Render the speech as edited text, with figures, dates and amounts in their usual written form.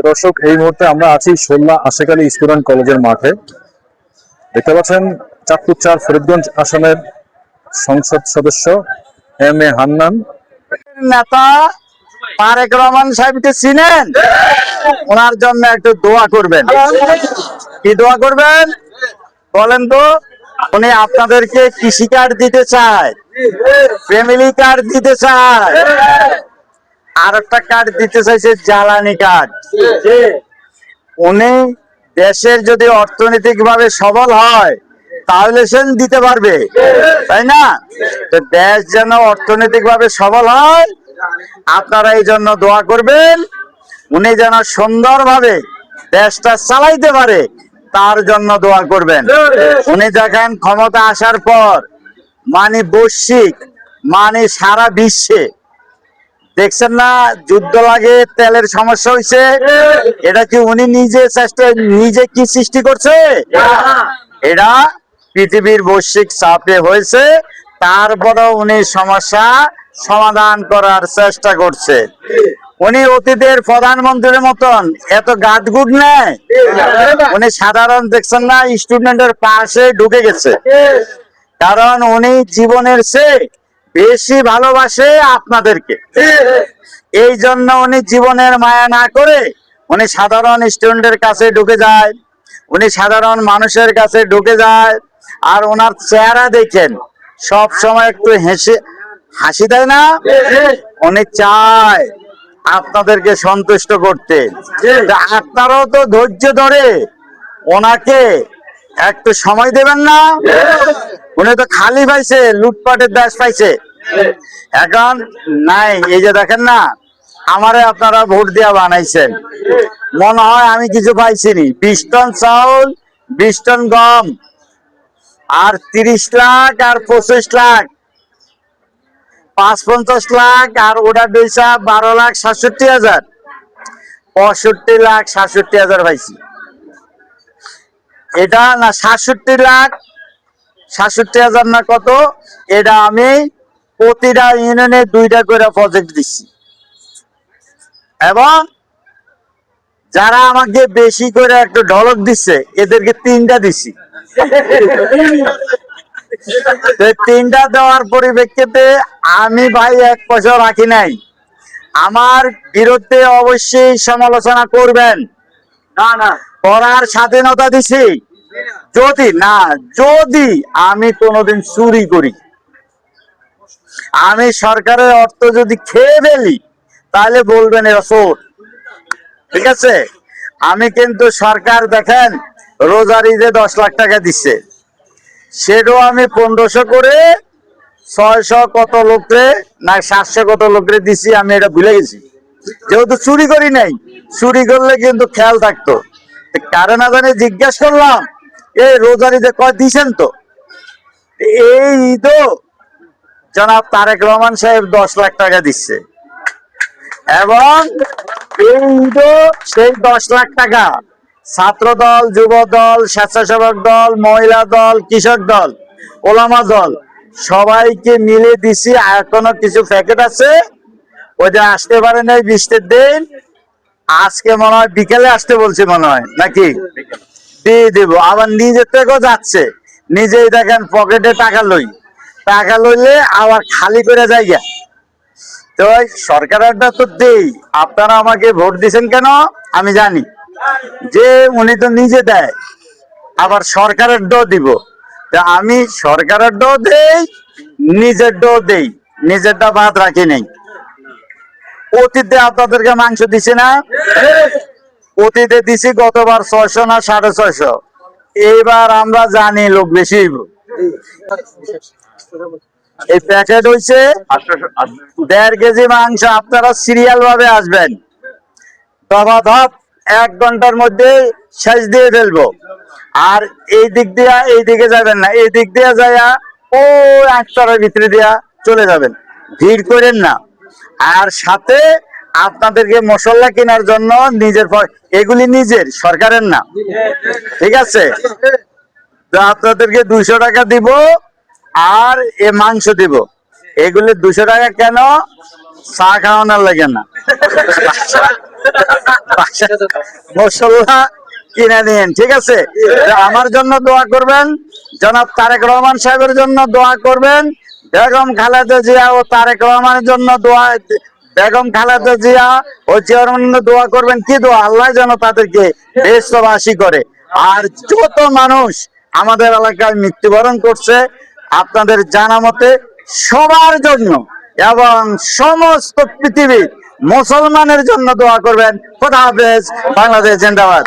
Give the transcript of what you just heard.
দর্শক, এই মুহূর্তে আমরা আছি সোল্লা আশেক আলী স্টুডেন্ট কলেজের মাঠে। দেখতে পাচ্ছেন চাঁদপুর ৪ ফরিদগঞ্জ আসনের সংসদ সদস্য এম এ হান্নান নেতা তারেক রহমান সাহেবকে চিনেন? ওনার জন্য একটু দোয়া করবেন। কি দোয়া করবেন বলেন তো? উনি আপনাদেরকে কৃষি কার্ড দিতে চায়, ফ্যামিলি কার্ড দিতে চায়, আর একটা কার্ড দিতে চাইছে জ্বালানি কার্ড। উনি দেশের যদি অর্থনৈতিক ভাবে সবল হয় তাহলে সে দিতে পারবে, তাই না? তো দেশ যেন অর্থনৈতিক ভাবে সবল হয়, আপনারা এই জন্য দোয়া করবেন। উনি যেন সুন্দরভাবে দেশটা চালাইতে পারে তার জন্য দোয়া করবেন। উনি দেখেন ক্ষমতা আসার পর বৈশ্বিক সারা বিশ্বে দেখছেন না, যুদ্ধ লাগে, তেলের সমস্যা হয়েছে। এটা কি উনি নিজে কি সৃষ্টি করছে? এটা পৃথিবীর বৈশ্বিক চাপে হয়েছে, তারপরেও উনি সমস্যা সমাধান করার চেষ্টা করছে। উনি অতীতের প্রধানমন্ত্রীর মতন এত গাদগুড নেই। উনি সাধারণ দেখছেন না, স্টুডেন্টের পাশে ঢুকে গেছে, কারণ উনি জীবনের চেয়ে বেশি ভালোবাসে আপনাদেরকে। এই জন্য উনি জীবনের মায়া না করে উনি সাধারণ স্টুডেন্টের কাছে ঢুকে যায়, উনি সাধারণ মানুষের কাছে ঢুকে যায়। আর ওনার চেহারা দেখেন, সব সময় একটু হাসি দেয় না? উনি চায় আপনাদেরকে সন্তুষ্ট করতে। আপনারাও তো ধৈর্য ধরে ওনাকে একটু সময় দেবেন না? উনি তো খালি পাইছে, লুটপাটের দেশ পাইছে, এখন নাই। এই যে দেখেন না, আমারে আপনারা ভোট দিয়া বানাইছেন, মনে হয় আমি কিছু পাইছিনি। 20 টন চাউল, 20 টন গম, আর 30 লাখ আর 25 লাখ, 50 লাখ, আর ওটা বেচা 12,67,000, 65,67,000 পাইছি। এটা না 67,67,000 না কত, এটা আমি প্রতিটা ইউনিয়নে 2টা করে প্রজেক্ট দিচ্ছি। এবং যারা আমাকে বেশি করে একটু ঢলক দিচ্ছে এদেরকে 3টা দিচ্ছি। 3টা দেওয়ার পরিপ্রেক্ষিতে আমি ভাই 1 পয়সা রাখি নাই। আমার বিরুদ্ধে অবশ্যই সমালোচনা করবেন, করার স্বাধীনতা দিছি। যদি আমি কোনোদিন চুরি করি, আমি সরকারের অর্থ যদি খেয়ে ফেলি, তাহলে বলবেন এরা চোর, ঠিক আছে? আমি কিন্তু সরকার দেখেন রোজার ঈদে 10 লাখ টাকা দিচ্ছে, সেটাও আমি 1500 করে 600 কত লোকরে না 700 কত লোকরে দিছি, আমি এটা ভুলে গেছি, যেহেতু চুরি করি নাই। চুরি করলে কিন্তু খেয়াল থাকতো। কারণ জানি জিজ্ঞাসা করলাম, এই রোজার ঈদে কয় দিছেন? তো এই ঈদও জনাব তারেক রহমান সাহেব 10 লাখ টাকা দিচ্ছে, এবং এই ঈদও সেই 10 লাখ টাকা ছাত্র দল, যুব দল, স্বেচ্ছাসেবক দল, মহিলা দল, কৃষক দল, ওলামা দল সবাইকে মিলে দিছি। এখনো কিছু প্যাকেট আছে, ওইটা আসতে পারে নাই 20 দিন। আজকে মনে হয় বিকেলে আসতে বলছে, মনে হয় নাকি দিয়ে দেব। আবার নিজের থেকেও যাচ্ছে, নিজেই দেখেন পকেটে টাকা লইলে আবার খালি করে যাইয়া। তো সরকারটা তো দেই, আপনারা আমাকে ভোট দিচ্ছেন কেন আমি জানি, যে উনি তো নিজে দেয়, আবার সরকারের ডো দিব। তা আমি সরকারের ডো দেই, নিজের ডো দেই, নিজেরটা বাদ রাখি নেই। অতীতে আপনাদেরকে মাংস দিছি না? অতীতে দিছি গতবার 600 না 650। এইবার আমরা জানি লোক বেশি। এই প্যাকেট হইছে 1.5 কেজি মাংস। আপনারা সিরিয়াল ভাবে আসবেন, ধপ 1 ঘন্টার মধ্যে শেষ দিয়ে ফেলবো। আর এই দিক দিয়া এই দিকে যাবেন না, এই দিক দিয়া যাইয়া ও একটার ভিতরে দিয়া চলে যাবেন, ভিড় করেন না। আর সাথে আপনাদেরকে মশলা কেনার জন্য এগুলি নিজের, সরকারের না, ঠিক আছে? তো আপনাদেরকে 200 টাকা দিব, আর এ মাংস দিব। এগুলি 200 টাকা কেন? চা খাওয়ানোর লাগে না, মশলা কিনে নিন, ঠিক আছে? আমার জন্য দোয়া করবেন, জনাব তারেক রহমান সাহেবের জন্য দোয়া করবেন, বেগম খালেদা জিয়া ও তারেক রহমানের জন্য দোয়া, বেগম খালেদা জিয়া ও চেয়ারম্যান দোয়া করবেন। কি দোয়া? আল্লাহ যেন তাদেরকে বেহেশতবাসী করে। আর যত মানুষ আমাদের এলাকায় মৃত্যুবরণ করছে আপনাদের জানা মতে সবার জন্য এবং সমস্ত পৃথিবী মুসলমানের জন্য দোয়া করবেন। খোদা হাফেজ। বাংলাদেশ জিন্দাবাদ।